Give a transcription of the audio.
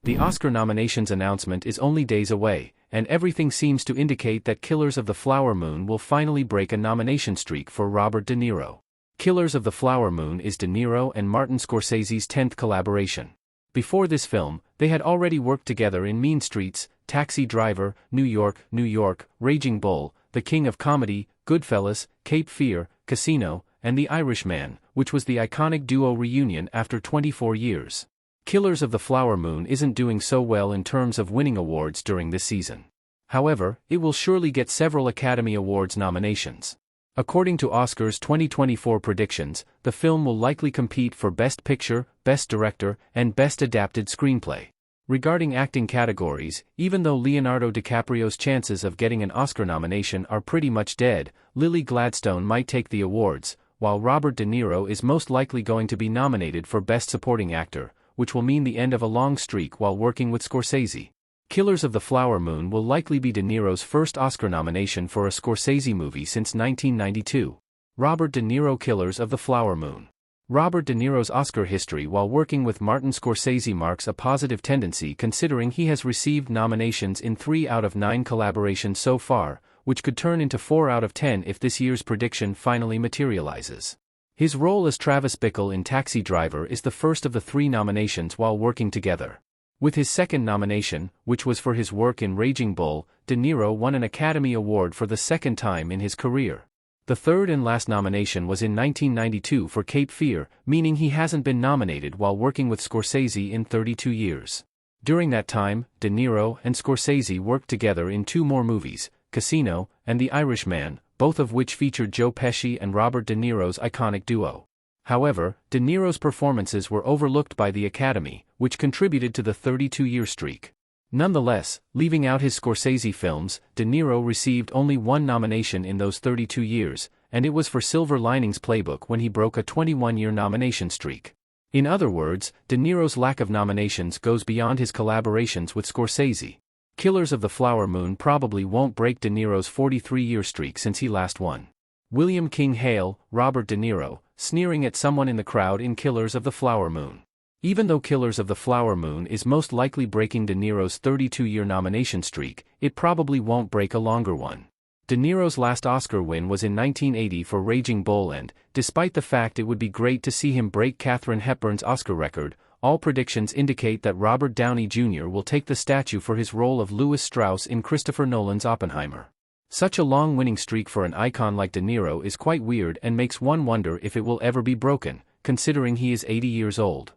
The Oscar nominations announcement is only days away, and everything seems to indicate that Killers of the Flower Moon will finally break a nomination streak for Robert De Niro. Killers of the Flower Moon is De Niro and Martin Scorsese's 10th collaboration. Before this film, they had already worked together in Mean Streets, Taxi Driver, New York, New York, Raging Bull, The King of Comedy, Goodfellas, Cape Fear, Casino, and The Irishman, which was the iconic duo reunion after 24 years. Killers of the Flower Moon isn't doing so well in terms of winning awards during this season. However, it will surely get several Academy Awards nominations. According to Oscars 2024 predictions, the film will likely compete for Best Picture, Best Director, and Best Adapted Screenplay. Regarding acting categories, even though Leonardo DiCaprio's chances of getting an Oscar nomination are pretty much dead, Lily Gladstone might take the awards, while Robert De Niro is most likely going to be nominated for Best Supporting Actor, which will mean the end of a long streak while working with Scorsese. Killers of the Flower Moon will likely be De Niro's first Oscar nomination for a Scorsese movie since 1992. Robert De Niro. Killers of the Flower Moon. Robert De Niro's Oscar history while working with Martin Scorsese marks a positive tendency considering he has received nominations in 3 out of 9 collaborations so far, which could turn into 4 out of 10 if this year's prediction finally materializes. His role as Travis Bickle in Taxi Driver is the first of the 3 nominations while working together. With his second nomination, which was for his work in Raging Bull, De Niro won an Academy Award for the second time in his career. The third and last nomination was in 1992 for Cape Fear, meaning he hasn't been nominated while working with Scorsese in 32 years. During that time, De Niro and Scorsese worked together in 2 more movies, Casino and The Irishman, both of which featured Joe Pesci and Robert De Niro's iconic duo. However, De Niro's performances were overlooked by the Academy, which contributed to the 32-year streak. Nonetheless, leaving out his Scorsese films, De Niro received only 1 nomination in those 32 years, and it was for Silver Linings Playbook when he broke a 21-year nomination streak. In other words, De Niro's lack of nominations goes beyond his collaborations with Scorsese. Killers of the Flower Moon probably won't break De Niro's 43-year streak since he last won. William King Hale, Robert De Niro, sneering at someone in the crowd in Killers of the Flower Moon. Even though Killers of the Flower Moon is most likely breaking De Niro's 32-year nomination streak, it probably won't break a longer one. De Niro's last Oscar win was in 1980 for Raging Bull and, despite the fact it would be great to see him break Katharine Hepburn's Oscar record, all predictions indicate that Robert Downey Jr. will take the statue for his role of Louis Strauss in Christopher Nolan's Oppenheimer. Such a long winning streak for an icon like De Niro is quite weird and makes one wonder if it will ever be broken, considering he is 80 years old.